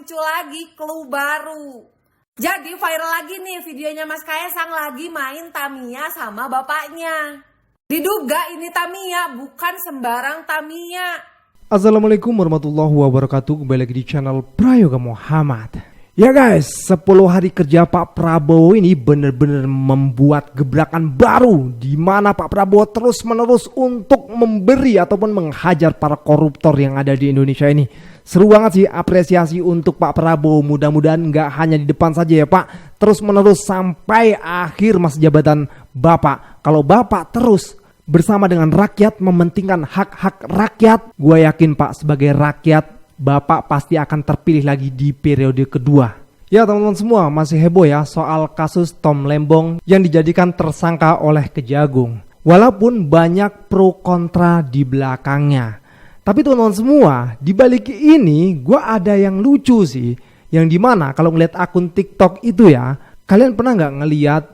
muncul lagi clue baru. Jadi viral lagi nih videonya Mas Kaesang lagi main Tamiya sama bapaknya. Diduga ini Tamiya, bukan sembarang Tamiya. Assalamualaikum warahmatullahi wabarakatuh. Kembali lagi di channel Prayoga Muhammad. Ya guys, 10 hari kerja Pak Prabowo ini benar-benar membuat gebrakan baru, di mana Pak Prabowo terus-menerus untuk memberi ataupun menghajar para koruptor yang ada di Indonesia ini. Seru banget sih, apresiasi untuk Pak Prabowo. Mudah-mudahan nggak hanya di depan saja ya Pak, terus-menerus sampai akhir masa jabatan Bapak. Kalau Bapak terus bersama dengan rakyat mementingkan hak-hak rakyat, gue yakin Pak, sebagai rakyat Bapak pasti akan terpilih lagi di periode kedua. Ya teman-teman semua, masih heboh ya soal kasus Tom Lembong yang dijadikan tersangka oleh Kejagung. Walaupun banyak pro kontra di belakangnya, tapi teman-teman semua, di balik ini gue ada yang lucu sih, yang dimana kalau ngeliat akun TikTok itu ya, kalian pernah nggak ngeliat,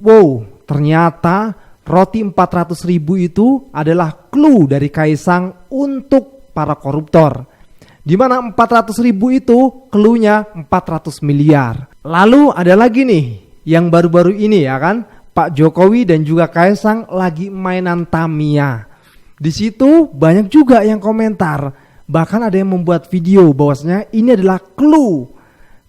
wow, ternyata roti 400.000 itu adalah clue dari Kaesang untuk para koruptor. Di mana 400.000 itu cluenya 400 miliar. Lalu ada lagi nih yang baru-baru ini ya kan, Pak Jokowi dan juga Kaesang lagi mainan Tamiya. Di situ banyak juga yang komentar, bahkan ada yang membuat video bahwasanya ini adalah clue.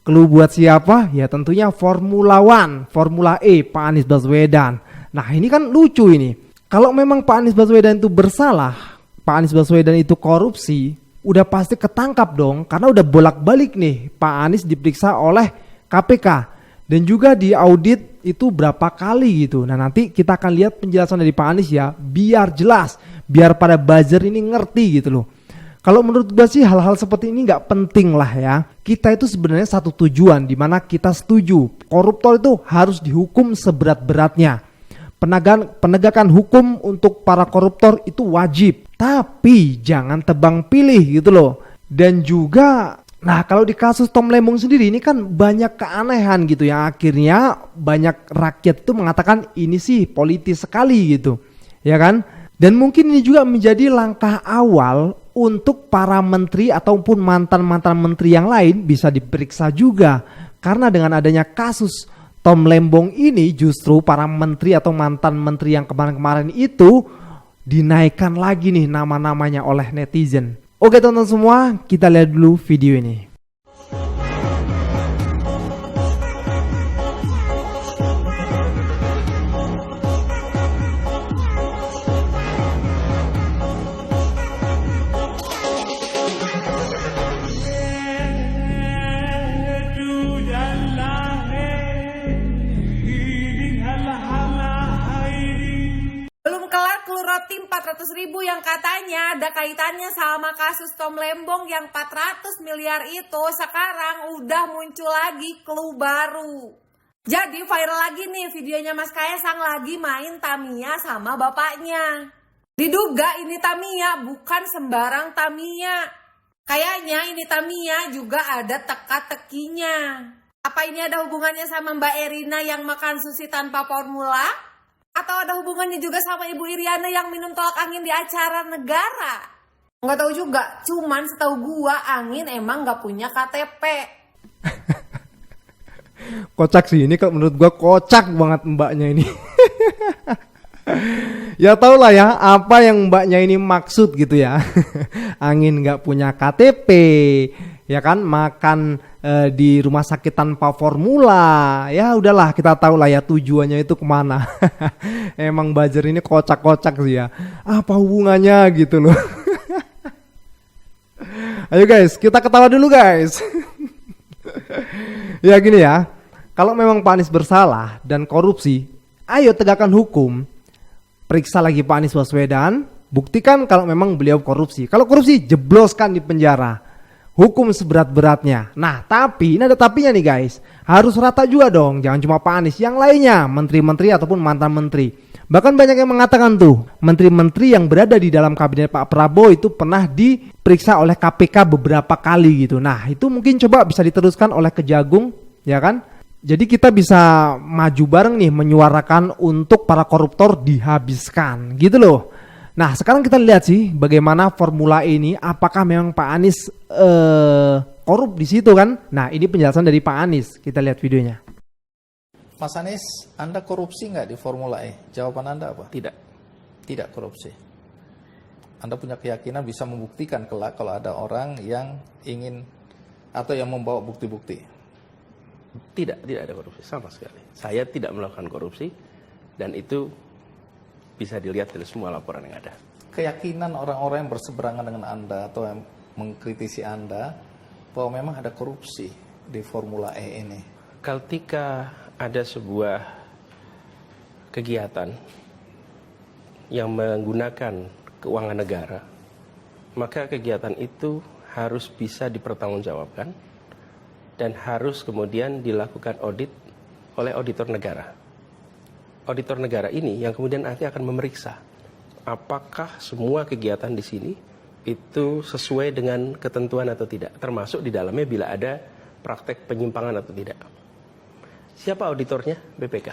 Clue buat siapa? Ya tentunya Formula One, Formula E, Pak Anies Baswedan. Nah ini kan lucu ini. Kalau memang Pak Anies Baswedan itu bersalah, Pak Anies Baswedan itu korupsi, udah pasti ketangkap dong, karena udah bolak-balik nih Pak Anies diperiksa oleh KPK dan juga diaudit itu berapa kali gitu. Nah nanti kita akan lihat penjelasan dari Pak Anies ya, biar jelas, biar pada buzzer ini ngerti gitu loh. Kalau menurut gue sih hal-hal seperti ini nggak penting lah ya. Kita itu sebenarnya satu tujuan, dimana kita setuju koruptor itu harus dihukum seberat-beratnya. Penegakan hukum untuk para koruptor itu wajib, tapi jangan tebang pilih gitu loh. Dan juga, nah kalau di kasus Tom Lembong sendiri ini kan banyak keanehan gitu ya. Akhirnya banyak rakyat itu mengatakan ini sih politis sekali gitu, ya kan? Dan mungkin ini juga menjadi langkah awal untuk para menteri ataupun mantan-mantan menteri yang lain bisa diperiksa juga. Karena dengan adanya kasus Tom Lembong ini justru para menteri atau mantan menteri yang kemarin-kemarin itu dinaikkan lagi nih nama-namanya oleh netizen. Oke teman-teman semua, kita lihat dulu video ini. Roti 400.000 yang katanya ada kaitannya sama kasus Tom Lembong yang 400 miliar itu sekarang udah muncul lagi clue baru. Jadi viral lagi nih videonya Mas Kaesang lagi main Tamiya sama bapaknya. Diduga ini Tamiya, bukan sembarang Tamiya. Kayaknya ini Tamiya juga ada teka-tekinya. Apa ini ada hubungannya sama Mbak Erina yang makan sushi tanpa formula? Atau ada hubungannya juga sama Ibu Iriana yang minum tolak angin di acara negara? Nggak tahu juga, cuman setahu gua Angin emang nggak punya KTP. Kocak sih ini, kalau menurut gua kocak banget mbaknya ini. Ya tau lah ya apa yang mbaknya ini maksud gitu ya. Angin nggak punya KTP, ya kan, makan di rumah sakit tanpa formula. Ya udahlah, kita tahu lah ya tujuannya itu kemana. Emang buzzer ini kocak-kocak sih ya. Apa hubungannya gitu loh. Ayo guys, kita ketawa dulu guys. Ya gini ya, kalau memang Pak Anies bersalah dan korupsi, ayo tegakkan hukum. Periksa lagi Pak Anies Baswedan, buktikan kalau memang beliau korupsi. Kalau korupsi, jebloskan di penjara. Hukum seberat-beratnya. Nah tapi ini ada tapinya nih guys, harus rata juga dong, jangan cuma Pak Anies, yang lainnya, menteri-menteri ataupun mantan menteri. Bahkan banyak yang mengatakan tuh, menteri-menteri yang berada di dalam kabinet Pak Prabowo itu pernah diperiksa oleh KPK beberapa kali gitu. Nah itu mungkin coba bisa diteruskan oleh Kejagung, ya kan? Jadi kita bisa maju bareng nih menyuarakan untuk para koruptor dihabiskan gitu loh. Nah sekarang kita lihat sih bagaimana formula ini, apakah memang Pak Anies korup di situ kan. Nah, ini penjelasan dari Pak Anies. Kita lihat videonya. Mas Anies, Anda korupsi nggak di Formula E? Jawaban Anda apa? Tidak. Tidak korupsi. Anda punya keyakinan bisa membuktikan kelak kalau ada orang yang ingin atau yang membawa bukti-bukti? Tidak ada korupsi sama sekali. Saya tidak melakukan korupsi dan itu bisa dilihat dari semua laporan yang ada. Keyakinan orang-orang yang berseberangan dengan Anda atau yang mengkritisi Anda bahwa memang ada korupsi di Formula E ini. Ketika ada sebuah kegiatan yang menggunakan keuangan negara, maka kegiatan itu harus bisa dipertanggungjawabkan dan harus kemudian dilakukan audit oleh auditor negara. Auditor negara ini yang kemudian nanti akan memeriksa apakah semua kegiatan di sini itu sesuai dengan ketentuan atau tidak, termasuk di dalamnya bila ada praktek penyimpangan atau tidak. Siapa auditornya? BPK.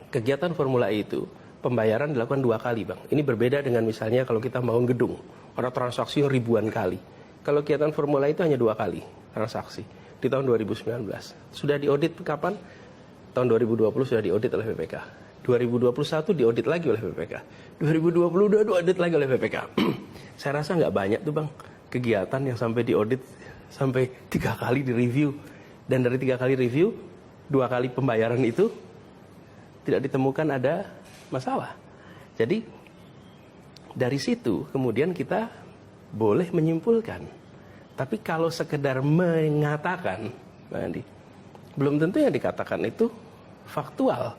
Kegiatan Formula E itu pembayaran dilakukan 2 kali, Bang. Ini berbeda dengan misalnya kalau kita bangun gedung, ada transaksi ribuan kali. Kalau kegiatan Formula E itu hanya 2 kali transaksi di tahun 2019. Sudah diaudit kapan? Tahun 2020 sudah diaudit oleh BPK. 2021 diaudit lagi oleh BPK. 2022 diaudit lagi oleh BPK. Saya rasa nggak banyak tuh, Bang, kegiatan yang sampai diaudit sampai 3 kali direview. Dan dari 3 kali review, 2 kali pembayaran itu tidak ditemukan ada masalah. Jadi dari situ kemudian kita boleh menyimpulkan. Tapi kalau sekedar mengatakan, Bang Andi, belum tentu yang dikatakan itu faktual.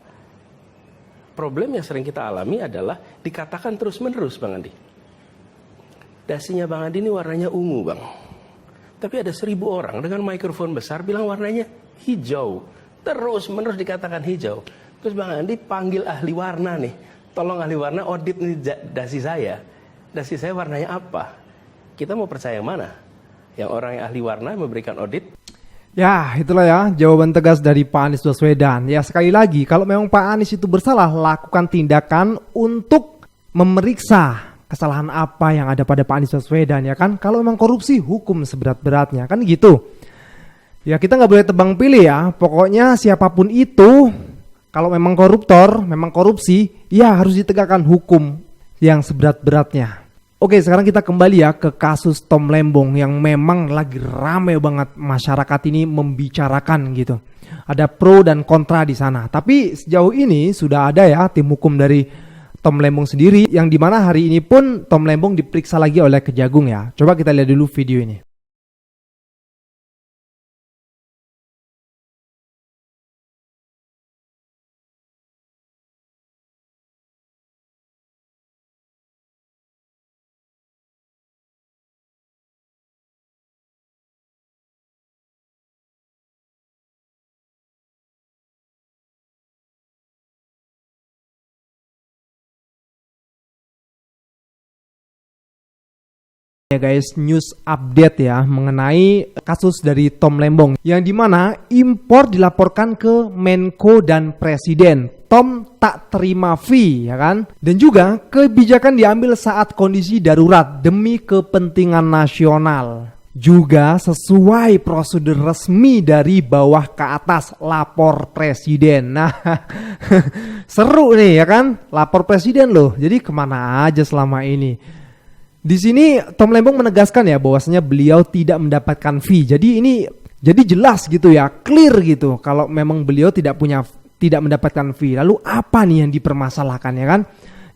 Problem yang sering kita alami adalah dikatakan terus-menerus, Bang Andi. Dasinya Bang Andi ini warnanya ungu, Bang. Tapi ada 1000 orang dengan mikrofon besar bilang warnanya hijau. Terus-menerus dikatakan hijau. Terus Bang Andi panggil ahli warna nih. Tolong ahli warna audit nih dasi saya. Dasi saya warnanya apa? Kita mau percaya yang mana? Yang orang yang ahli warna memberikan audit? Ya, itulah ya jawaban tegas dari Pak Anies Baswedan. Ya, sekali lagi, kalau memang Pak Anies itu bersalah, lakukan tindakan untuk memeriksa kesalahan apa yang ada pada Pak Anies Baswedan, ya kan? Kalau memang korupsi, hukum seberat-beratnya, kan gitu. Ya, kita nggak boleh tebang pilih ya. Pokoknya siapapun itu, kalau memang koruptor, memang korupsi, ya harus ditegakkan hukum yang seberat-beratnya. Oke, sekarang kita kembali ya ke kasus Tom Lembong yang memang lagi rame banget masyarakat ini membicarakan gitu. Ada pro dan kontra di sana. Tapi sejauh ini sudah ada ya tim hukum dari Tom Lembong sendiri yang dimana hari ini pun Tom Lembong diperiksa lagi oleh Kejagung ya. Coba kita lihat dulu video ini. Ya guys, news update ya mengenai kasus dari Tom Lembong yang dimana impor dilaporkan ke Menko dan Presiden. Tom tak terima fee ya kan, dan juga kebijakan diambil saat kondisi darurat demi kepentingan nasional. Juga sesuai prosedur resmi dari bawah ke atas, lapor presiden. Nah seru nih ya kan, lapor presiden loh. Jadi kemana aja selama ini? Di sini Tom Lembong menegaskan ya bahwasanya beliau tidak mendapatkan fee. Jadi ini jelas gitu ya, clear gitu kalau memang beliau tidak mendapatkan fee. Lalu apa nih yang dipermasalahkan ya kan?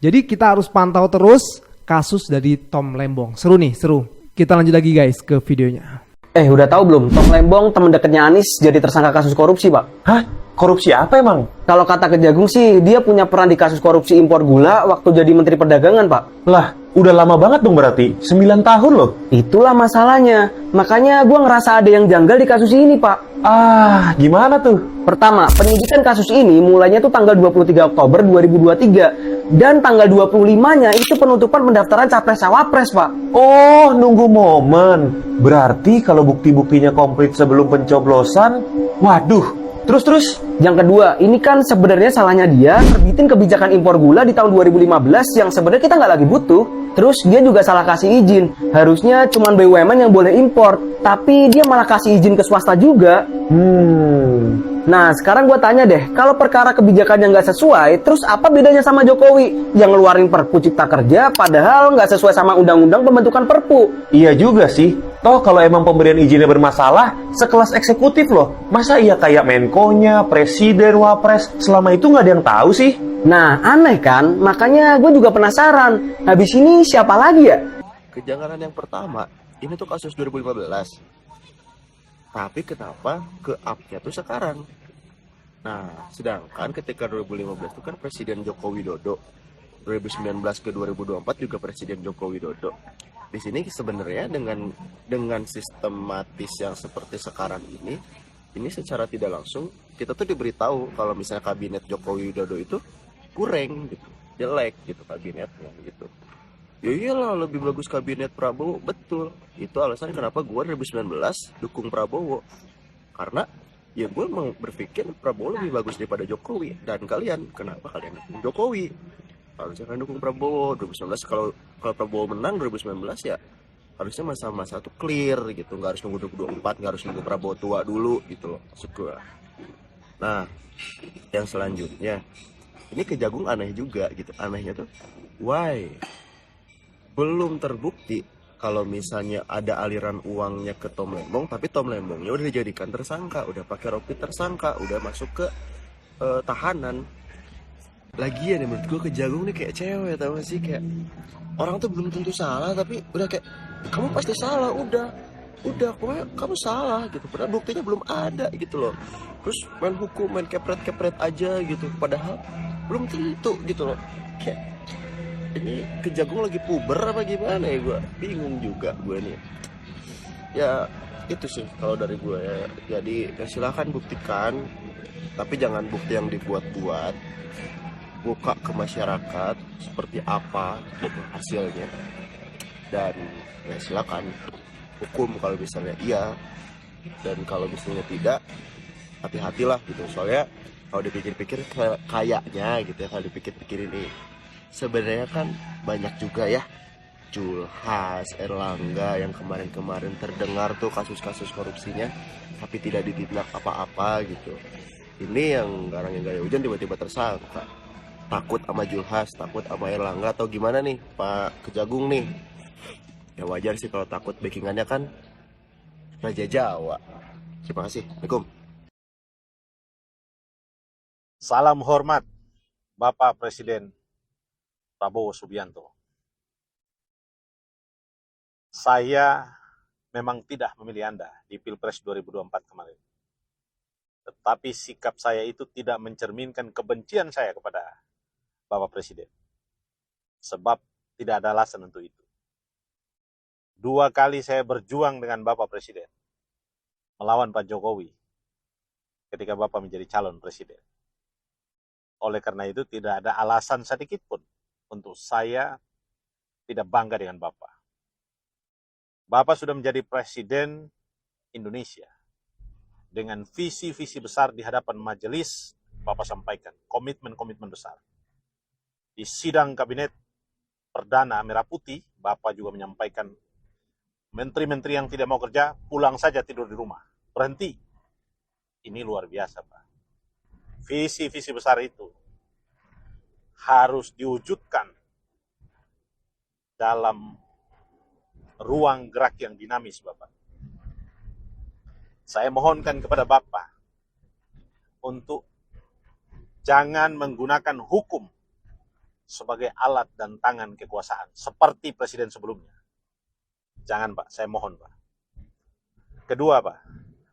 Jadi kita harus pantau terus kasus dari Tom Lembong. Seru nih, seru. Kita lanjut lagi guys ke videonya. Udah tahu belum? Tom Lembong teman dekatnya Anies jadi tersangka kasus korupsi, Pak. Hah? Korupsi apa emang? Kalau kata Kejagung sih, dia punya peran di kasus korupsi impor gula waktu jadi Menteri Perdagangan, Pak. Lah, udah lama banget dong berarti. 9 tahun loh. Itulah masalahnya. Makanya gue ngerasa ada yang janggal di kasus ini, Pak. Ah, gimana tuh? Pertama, penyidikan kasus ini mulainya tuh tanggal 23 Oktober 2023. Dan tanggal 25-nya itu penutupan pendaftaran Capres-Cawapres, Pak. Oh, nunggu momen. Berarti kalau bukti-buktinya komplit sebelum pencoblosan, waduh. Terus, yang kedua, ini kan sebenarnya salahnya dia terbitin kebijakan impor gula di tahun 2015 yang sebenarnya kita nggak lagi butuh. Terus dia juga salah kasih izin. Harusnya cuma BUMN yang boleh impor, tapi dia malah kasih izin ke swasta juga. Nah, sekarang gue tanya deh, kalau perkara kebijakannya nggak sesuai, terus apa bedanya sama Jokowi yang ngeluarin Perpu Cipta Kerja, padahal nggak sesuai sama undang-undang pembentukan Perpu? Iya juga sih. Toh kalau emang pemberian izinnya bermasalah, sekelas eksekutif loh. Masa iya kayak Menko-nya, Presiden, Wapres, selama itu nggak ada yang tahu sih? Nah, aneh kan? Makanya gue juga penasaran. Habis ini siapa lagi ya? Kejanggalan yang pertama, ini tuh kasus 2015. Tapi kenapa ke up-nya tuh sekarang? Nah, sedangkan ketika 2015 itu kan Presiden Joko Widodo. 2019 ke 2024 juga Presiden Joko Widodo. Di sini sebenarnya dengan sistematis yang seperti sekarang ini secara tidak langsung kita tuh diberitahu kalau misalnya kabinet Joko Widodo itu kurang gitu, jelek gitu kabinetnya gitu. Ya iyalah lebih bagus kabinet Prabowo, betul. Itu alasan kenapa gue 2019 dukung Prabowo. Karena ya gue mau berpikir Prabowo lebih bagus daripada Jokowi. Dan kalian, kenapa kalian dukung Jokowi? Harusnya kalian dukung Prabowo. 2019 kalau Prabowo menang 2019 ya harusnya masa-masa itu clear gitu. Nggak harus nunggu 2024, nggak harus nunggu Prabowo tua dulu gitu loh, maksud gue. Nah, yang selanjutnya ini Kejagung aneh juga gitu. Anehnya tuh why belum terbukti kalau misalnya ada aliran uangnya ke Tom Lembong, tapi Tom Lembongnya udah dijadikan tersangka, udah pakai rompi tersangka, udah masuk ke tahanan. Lagian ya menurut gue Kejagung nih kayak cewek, tau gak sih, kayak orang tuh belum tentu salah tapi udah kayak kamu pasti salah, udah pokoknya kamu salah gitu, padahal buktinya belum ada gitu loh. Terus main hukum, main kepret aja gitu, padahal belum tentu gitu loh. Kayak ini Kejagung lagi puber apa gimana ya, gue bingung juga gue nih. Ya itu sih kalau dari gue ya. Jadi ya silakan buktikan, tapi jangan bukti yang dibuat-buat. Buka ke masyarakat seperti apa gitu hasilnya, dan ya silakan hukum kalau misalnya iya, dan kalau misalnya tidak, hati-hatilah gitu. Soalnya kalau dipikir-pikir kayaknya gitu ya, kalau dipikir-pikir ini sebenarnya kan banyak juga ya Julhas, Erlangga yang kemarin-kemarin terdengar tuh kasus-kasus korupsinya tapi tidak ditindak apa-apa gitu. Ini yang garangnya gaya hujan tiba-tiba tersangka. Takut sama Julhas, takut sama Erlangga atau gimana nih Pak Kejagung nih? Ya wajar sih kalau takut, backingannya kan Raja Jawa. Terima kasih. Assalamualaikum. Salam hormat Bapak Presiden Prabowo Subianto. Saya memang tidak memilih Anda di Pilpres 2024 kemarin. Tetapi sikap saya itu tidak mencerminkan kebencian saya kepada Bapak Presiden. Sebab tidak ada alasan untuk itu. 2 kali saya berjuang dengan Bapak Presiden melawan Pak Jokowi ketika Bapak menjadi calon presiden. Oleh karena itu tidak ada alasan sedikit pun untuk saya tidak bangga dengan Bapak. Bapak sudah menjadi presiden Indonesia. Dengan visi-visi besar di hadapan majelis, Bapak sampaikan komitmen-komitmen besar. Di sidang kabinet perdana Merah Putih, Bapak juga menyampaikan menteri-menteri yang tidak mau kerja, pulang saja tidur di rumah. Berhenti. Ini luar biasa, Pak. Visi-visi besar itu harus diwujudkan dalam ruang gerak yang dinamis, Bapak. Saya mohonkan kepada Bapak untuk jangan menggunakan hukum sebagai alat dan tangan kekuasaan seperti presiden sebelumnya. Jangan, Pak, saya mohon, Pak. Kedua, Pak,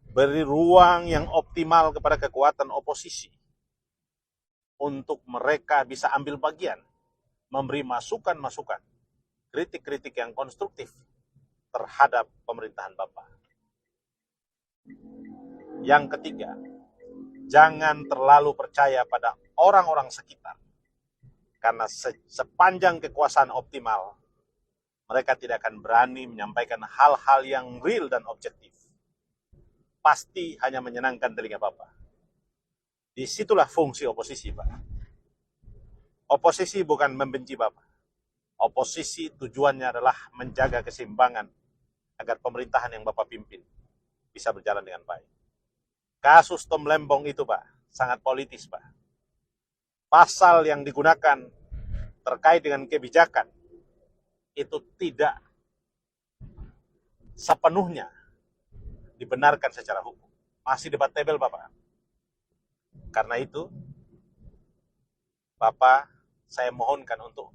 beri ruang yang optimal kepada kekuatan oposisi untuk mereka bisa ambil bagian, memberi masukan-masukan, kritik-kritik yang konstruktif terhadap pemerintahan Bapak. Yang ketiga, jangan terlalu percaya pada orang-orang sekitar. Karena sepanjang kekuasaan optimal, mereka tidak akan berani menyampaikan hal-hal yang real dan objektif. Pasti hanya menyenangkan telinga Bapak. Disitulah fungsi oposisi, Pak. Oposisi bukan membenci Bapak. Oposisi tujuannya adalah menjaga keseimbangan agar pemerintahan yang Bapak pimpin bisa berjalan dengan baik. Kasus Tom Lembong itu, Pak, sangat politis, Pak. Pasal yang digunakan terkait dengan kebijakan itu tidak sepenuhnya dibenarkan secara hukum. Masih debatable, Bapak. Karena itu, Bapak, saya mohonkan untuk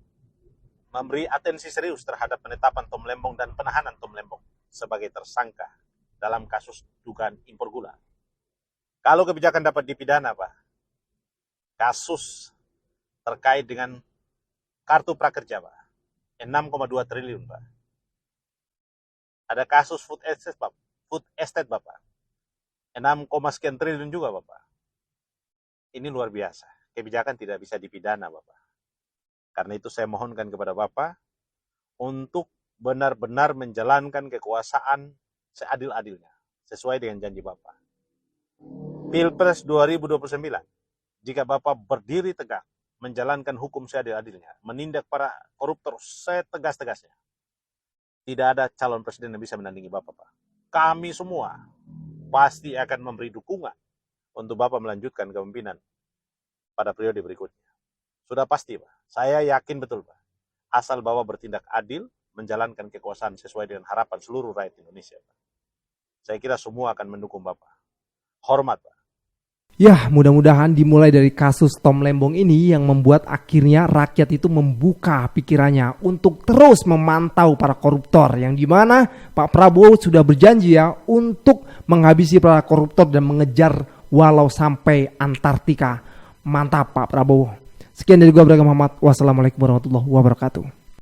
memberi atensi serius terhadap penetapan Tom Lembong dan penahanan Tom Lembong sebagai tersangka dalam kasus dugaan impor gula. Kalau kebijakan dapat dipidana, Pak, kasus terkait dengan kartu prakerja, Pak, 6,2 triliun, Pak. Ada kasus food estate, Bapak, 6, sekian triliun juga, Bapak. Ini luar biasa. Kebijakan tidak bisa dipidana, Bapak. Karena itu saya mohonkan kepada Bapak untuk benar-benar menjalankan kekuasaan seadil-adilnya, sesuai dengan janji Bapak. Pilpres 2029, jika Bapak berdiri tegak, menjalankan hukum seadil-adilnya, menindak para koruptor setegas-tegasnya, tidak ada calon presiden yang bisa menandingi Bapak, Pak. Kami semua pasti akan memberi dukungan untuk Bapak melanjutkan kepemimpinan pada periode berikutnya. Sudah pasti, Pak. Saya yakin betul, Pak. Asal Bapak bertindak adil, menjalankan kekuasaan sesuai dengan harapan seluruh rakyat Indonesia, Pak. Saya kira semua akan mendukung Bapak. Hormat, Pak. Ya, mudah-mudahan dimulai dari kasus Tom Lembong ini yang membuat akhirnya rakyat itu membuka pikirannya untuk terus memantau para koruptor, yang dimana Pak Prabowo sudah berjanji ya untuk menghabisi para koruptor dan mengejar walau sampai Antartika. Mantap Pak Prabowo. Sekian dari gua, Bragam Muhammad. Wassalamualaikum warahmatullahi wabarakatuh.